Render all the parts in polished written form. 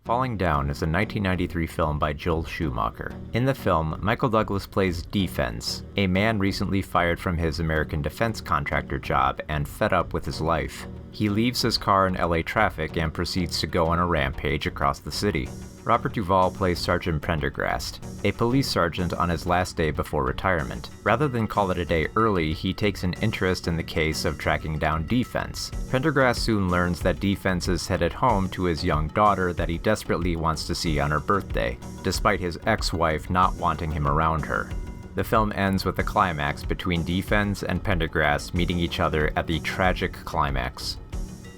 Falling Down is a 1993 film by Joel Schumacher. In the film, Michael Douglas plays Defense, a man recently fired from his American defense contractor job and fed up with his life. He leaves his car in LA traffic and proceeds to go on a rampage across the city. Robert Duvall plays Sergeant Prendergast, a police sergeant on his last day before retirement. Rather than call it a day early, he takes an interest in the case of tracking down Defense. Prendergast soon learns that Defense is headed home to his young daughter that he desperately wants to see on her birthday, despite his ex-wife not wanting him around her. The film ends with a climax between Defense and Prendergast meeting each other at the tragic climax.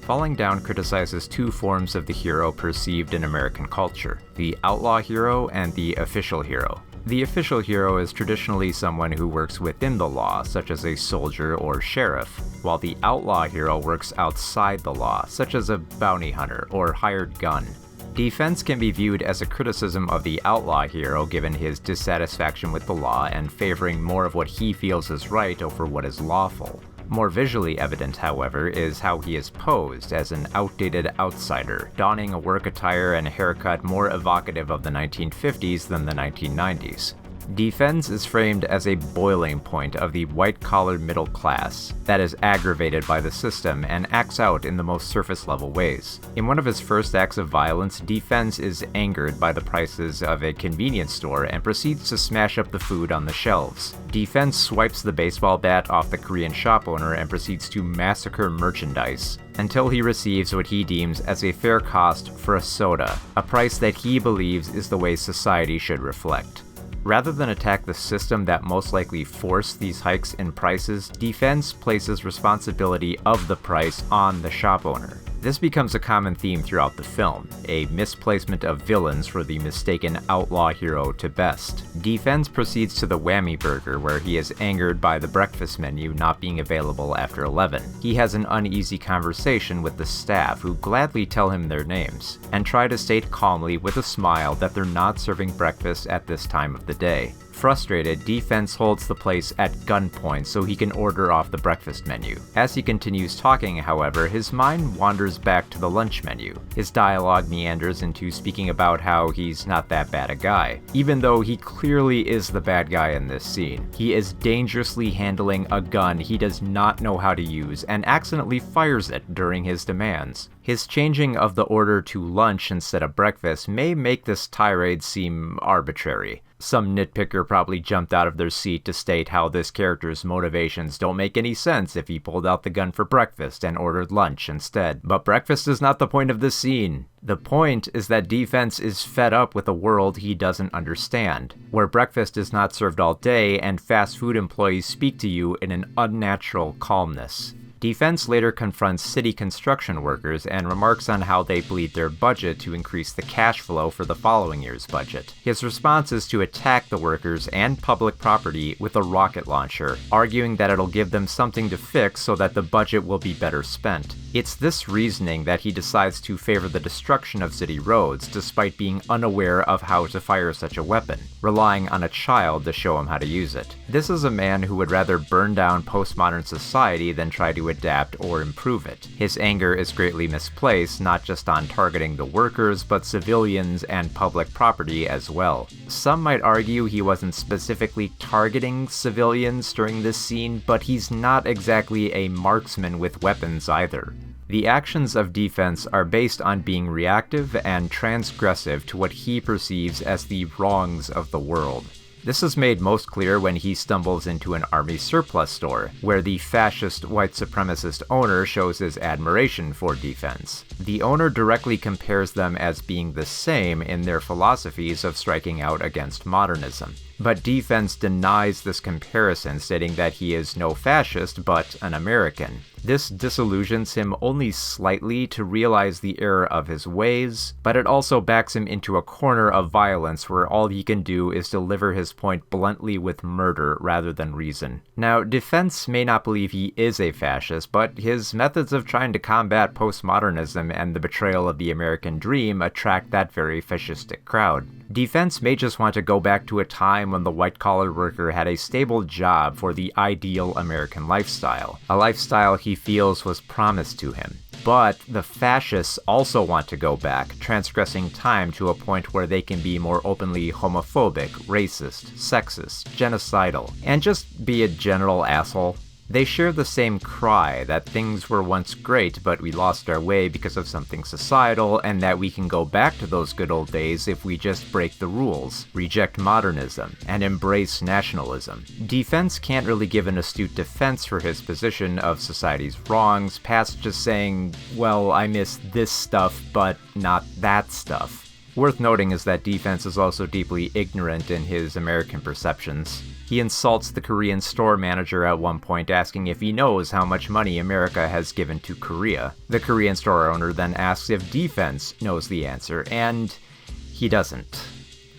Falling Down criticizes two forms of the hero perceived in American culture, the outlaw hero and the official hero. The official hero is traditionally someone who works within the law, such as a soldier or sheriff, while the outlaw hero works outside the law, such as a bounty hunter or hired gun. Defense can be viewed as a criticism of the outlaw hero given his dissatisfaction with the law and favoring more of what he feels is right over what is lawful. More visually evident, however, is how he is posed as an outdated outsider, donning a work attire and a haircut more evocative of the 1950s than the 1990s. Defense is framed as a boiling point of the white-collar middle class that is aggravated by the system and acts out in the most surface-level ways. In one of his first acts of violence, Defense is angered by the prices of a convenience store and proceeds to smash up the food on the shelves. Defense swipes the baseball bat off the Korean shop owner and proceeds to massacre merchandise until he receives what he deems as a fair cost for a soda, a price that he believes is the way society should reflect. Rather than attack the system that most likely forced these hikes in prices, Defense places responsibility of the price on the shop owner. This becomes a common theme throughout the film, a misplacement of villains for the mistaken outlaw hero to best. Defense proceeds to the Whammy Burger where he is angered by the breakfast menu not being available after 11. He has an uneasy conversation with the staff who gladly tell him their names, and try to state calmly with a smile that they're not serving breakfast at this time of the day. Frustrated, Defense holds the place at gunpoint so he can order off the breakfast menu. As he continues talking, however, his mind wanders back to the lunch menu. His dialogue meanders into speaking about how he's not that bad a guy, even though he clearly is the bad guy in this scene. He is dangerously handling a gun he does not know how to use and accidentally fires it during his demands. His changing of the order to lunch instead of breakfast may make this tirade seem arbitrary. Some nitpicker probably jumped out of their seat to state how this character's motivations don't make any sense if he pulled out the gun for breakfast and ordered lunch instead. But breakfast is not the point of this scene. The point is that Defense is fed up with a world he doesn't understand, where breakfast is not served all day and fast food employees speak to you in an unnatural calmness. Defense later confronts city construction workers and remarks on how they bleed their budget to increase the cash flow for the following year's budget. His response is to attack the workers and public property with a rocket launcher, arguing that it'll give them something to fix so that the budget will be better spent. It's this reasoning that he decides to favor the destruction of city roads despite being unaware of how to fire such a weapon, relying on a child to show him how to use it. This is a man who would rather burn down postmodern society than try to adapt or improve it. His anger is greatly misplaced, not just on targeting the workers, but civilians and public property as well. Some might argue he wasn't specifically targeting civilians during this scene, but he's not exactly a marksman with weapons either. The actions of Defense are based on being reactive and transgressive to what he perceives as the wrongs of the world. This is made most clear when he stumbles into an army surplus store, where the fascist white supremacist owner shows his admiration for Defense. The owner directly compares them as being the same in their philosophies of striking out against modernism. But Defense denies this comparison, stating that he is no fascist, but an American. This disillusions him only slightly to realize the error of his ways, but it also backs him into a corner of violence where all he can do is deliver his point bluntly with murder rather than reason. Now, Defense may not believe he is a fascist, but his methods of trying to combat postmodernism and the betrayal of the American dream attract that very fascistic crowd. Defense may just want to go back to a time when the white-collar worker had a stable job for the ideal American lifestyle, a lifestyle he feels was promised to him. But the fascists also want to go back, transgressing time to a point where they can be more openly homophobic, racist, sexist, genocidal, and just be a general asshole. They share the same cry that things were once great but we lost our way because of something societal, and that we can go back to those good old days if we just break the rules, reject modernism, and embrace nationalism. Defense can't really give an astute defense for his position of society's wrongs, past just saying, well, I miss this stuff, but not that stuff. Worth noting is that Defense is also deeply ignorant in his American perceptions. He insults the Korean store manager at one point, asking if he knows how much money America has given to Korea. The Korean store owner then asks if Defense knows the answer, and he doesn't,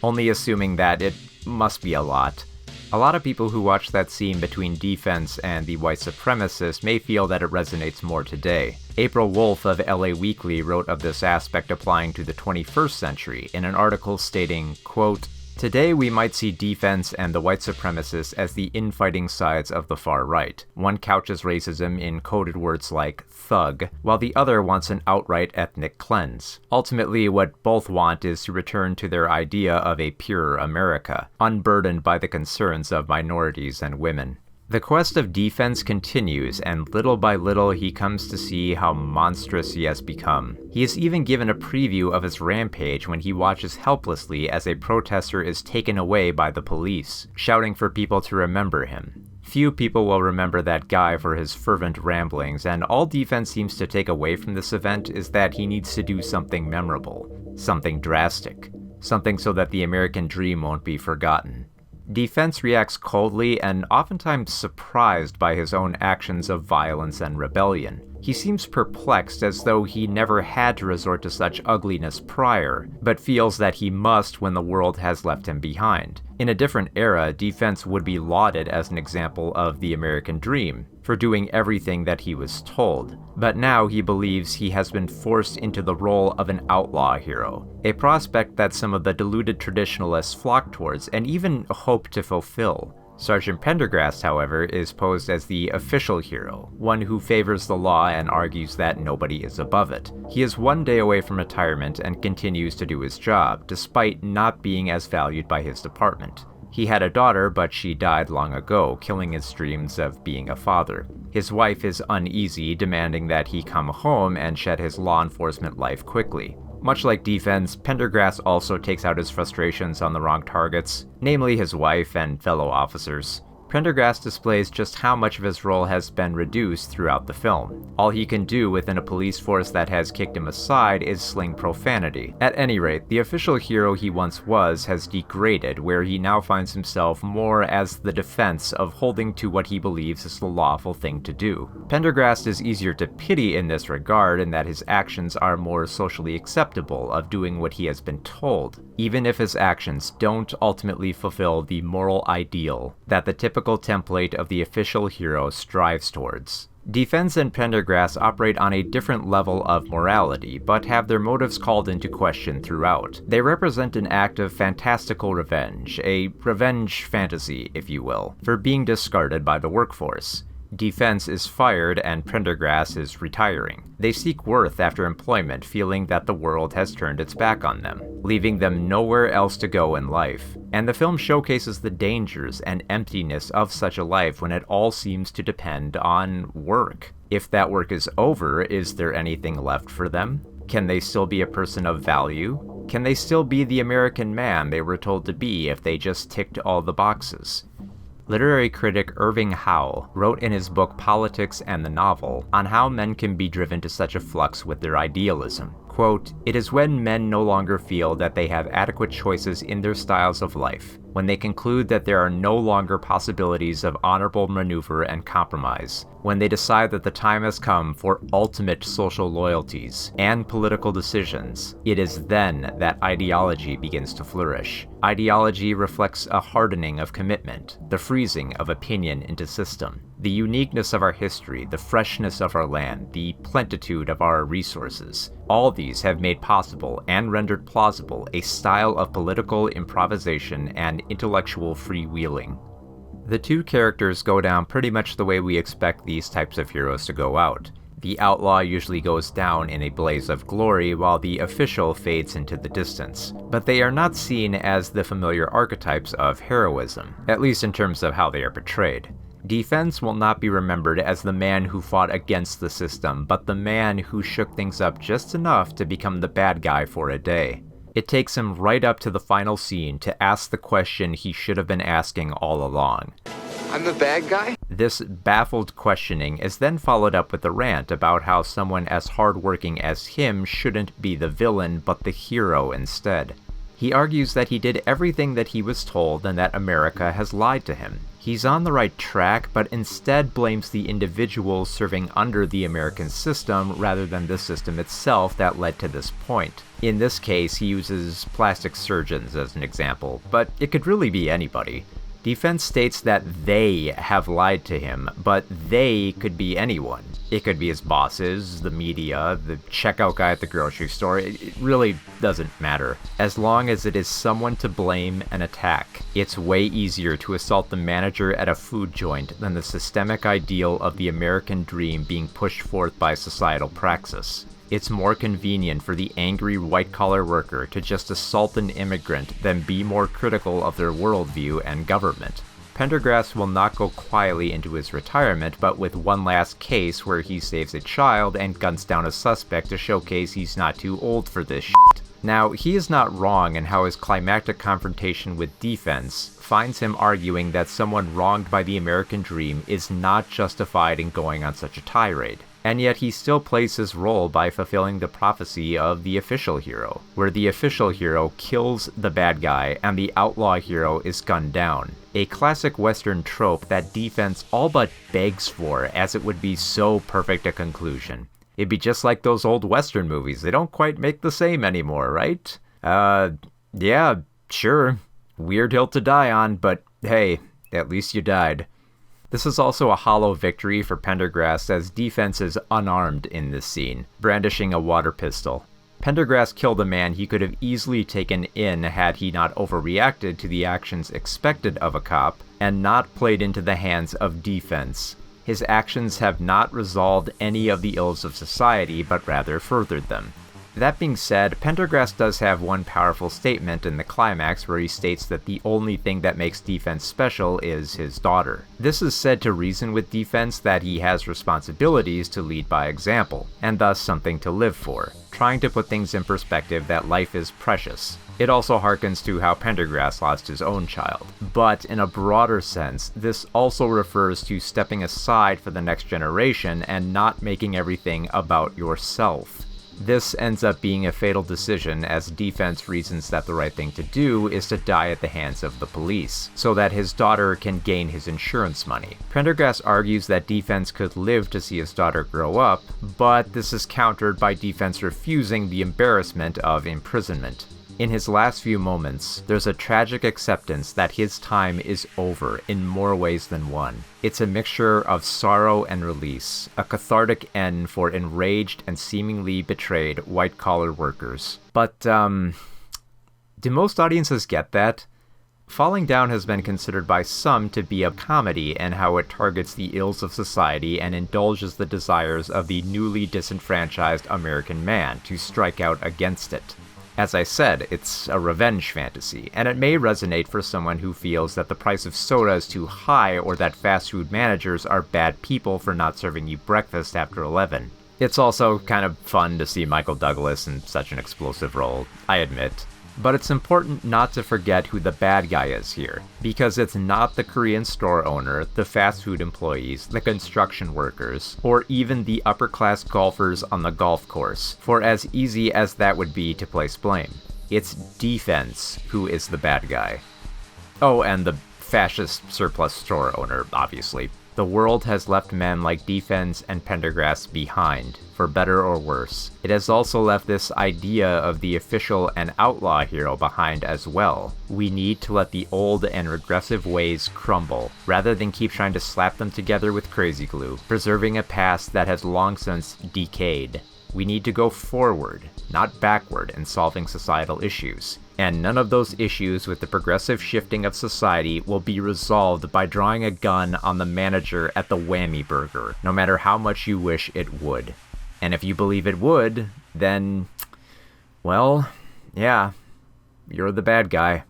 only assuming that it must be a lot. A lot of people who watch that scene between Defense and the white supremacist may feel that it resonates more today. April Wolf of LA Weekly wrote of this aspect applying to the 21st century in an article stating, quote, "Today we might see Defense and the white supremacists as the infighting sides of the far right. One couches racism in coded words like thug, while the other wants an outright ethnic cleanse. Ultimately, what both want is to return to their idea of a pure America, unburdened by the concerns of minorities and women." The quest of Defense continues, and little by little he comes to see how monstrous he has become. He is even given a preview of his rampage when he watches helplessly as a protester is taken away by the police, shouting for people to remember him. Few people will remember that guy for his fervent ramblings, and all Defense seems to take away from this event is that he needs to do something memorable, something drastic, something so that the American dream won't be forgotten. Defense reacts coldly and oftentimes surprised by his own actions of violence and rebellion. He seems perplexed, as though he never had to resort to such ugliness prior, but feels that he must when the world has left him behind. In a different era, Defense would be lauded as an example of the American dream, for doing everything that he was told. But now he believes he has been forced into the role of an outlaw hero, a prospect that some of the deluded traditionalists flock towards and even hope to fulfill. Sergeant Pendergast, however, is posed as the official hero, one who favors the law and argues that nobody is above it. He is one day away from retirement and continues to do his job, despite not being as valued by his department. He had a daughter, but she died long ago, killing his dreams of being a father. His wife is uneasy, demanding that he come home and shed his law enforcement life quickly. Much like Defense, Pendergrass also takes out his frustrations on the wrong targets, namely his wife and fellow officers. Pendergrass displays just how much of his role has been reduced throughout the film. All he can do within a police force that has kicked him aside is sling profanity. At any rate, the official hero he once was has degraded, where he now finds himself more as the defense of holding to what he believes is the lawful thing to do. Pendergrass is easier to pity in this regard, in that his actions are more socially acceptable of doing what he has been told, even if his actions don't ultimately fulfill the moral ideal that the typical template of the official hero strives towards. Defense and Pendergrass operate on a different level of morality, but have their motives called into question throughout. They represent an act of fantastical revenge, a revenge fantasy, if you will, for being discarded by the workforce. Defense is fired and Pendergrass is retiring. They seek worth after employment, feeling that the world has turned its back on them, leaving them nowhere else to go in life. And the film showcases the dangers and emptiness of such a life when it all seems to depend on work. If that work is over, is there anything left for them? Can they still be a person of value? Can they still be the American man they were told to be if they just ticked all the boxes? Literary critic Irving Howe wrote in his book Politics and the Novel on how men can be driven to such a flux with their idealism. Quote, "It is when men no longer feel that they have adequate choices in their styles of life, when they conclude that there are no longer possibilities of honorable maneuver and compromise, when they decide that the time has come for ultimate social loyalties and political decisions, it is then that ideology begins to flourish. Ideology reflects a hardening of commitment, the freezing of opinion into system, the uniqueness of our history, the freshness of our land, the plentitude of our resources. All these have made possible and rendered plausible a style of political improvisation and intellectual freewheeling." The two characters go down pretty much the way we expect these types of heroes to go out. The outlaw usually goes down in a blaze of glory while the official fades into the distance, but they are not seen as the familiar archetypes of heroism, at least in terms of how they are portrayed. Defense will not be remembered as the man who fought against the system, but the man who shook things up just enough to become the bad guy for a day. It takes him right up to the final scene to ask the question he should have been asking all along. I'm the bad guy? This baffled questioning is then followed up with a rant about how someone as hardworking as him shouldn't be the villain, but the hero instead. He argues that he did everything that he was told and that America has lied to him. He's on the right track, but instead blames the individuals serving under the American system rather than the system itself that led to this point. In this case, he uses plastic surgeons as an example, but it could really be anybody. Defense states that they have lied to him, but they could be anyone. It could be his bosses, the media, the checkout guy at the grocery store. It really doesn't matter. As long as it is someone to blame and attack. It's way easier to assault the manager at a food joint than the systemic ideal of the American dream being pushed forth by societal praxis. It's more convenient for the angry white-collar worker to just assault an immigrant than be more critical of their worldview and government. Pendergrass will not go quietly into his retirement, but with one last case where he saves a child and guns down a suspect to showcase he's not too old for this shit. Now, he is not wrong in how his climactic confrontation with Defense finds him arguing that someone wronged by the American dream is not justified in going on such a tirade. And yet he still plays his role by fulfilling the prophecy of the official hero, where the official hero kills the bad guy and the outlaw hero is gunned down. A classic Western trope that Defense all but begs for, as it would be so perfect a conclusion. It'd be just like those old Western movies. They don't quite make the same anymore, right? Yeah, sure. Weird hill to die on, but hey, at least you died. This is also a hollow victory for Pendergrass, as Defense is unarmed in this scene, brandishing a water pistol. Pendergrass killed a man he could have easily taken in had he not overreacted to the actions expected of a cop, and not played into the hands of Defense. His actions have not resolved any of the ills of society, but rather furthered them. That being said, Pendergrass does have one powerful statement in the climax where he states that the only thing that makes Defense special is his daughter. This is said to reason with Defense that he has responsibilities to lead by example, and thus something to live for, trying to put things in perspective that life is precious. It also harkens to how Pendergrass lost his own child. But in a broader sense, this also refers to stepping aside for the next generation and not making everything about yourself. This ends up being a fatal decision, as Defense reasons that the right thing to do is to die at the hands of the police, so that his daughter can gain his insurance money. Pendergrass argues that Defense could live to see his daughter grow up, but this is countered by Defense refusing the embarrassment of imprisonment. In his last few moments, there's a tragic acceptance that his time is over in more ways than one. It's a mixture of sorrow and release, a cathartic end for enraged and seemingly betrayed white-collar workers. But, do most audiences get that? Falling Down has been considered by some to be a comedy in how it targets the ills of society and indulges the desires of the newly disenfranchised American man to strike out against it. As I said, it's a revenge fantasy, and it may resonate for someone who feels that the price of soda is too high or that fast food managers are bad people for not serving you breakfast after 11. It's also kind of fun to see Michael Douglas in such an explosive role, I admit. But it's important not to forget who the bad guy is here, because it's not the Korean store owner, the fast food employees, the construction workers, or even the upper-class golfers on the golf course, for as easy as that would be to place blame. It's Defense who is the bad guy. Oh, and the fascist surplus store owner, obviously. The world has left men like Defense and Pendergrass behind, for better or worse. It has also left this idea of the official and outlaw hero behind as well. We need to let the old and regressive ways crumble, rather than keep trying to slap them together with crazy glue, preserving a past that has long since decayed. We need to go forward, not backward, in solving societal issues. And none of those issues with the progressive shifting of society will be resolved by drawing a gun on the manager at the Whammy Burger, no matter how much you wish it would. And if you believe it would, then, well, yeah, you're the bad guy.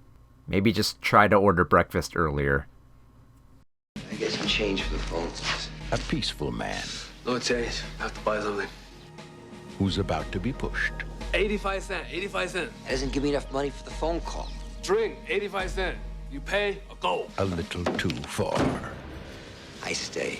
Maybe just try to order breakfast earlier. I get some change for the phone calls. A peaceful man No change. I have to buy something. who's about to be pushed. 85 cents. 85 cents. That doesn't give me enough money for the phone call. Drink. 85 cents. You pay or go. A little too far. I stay.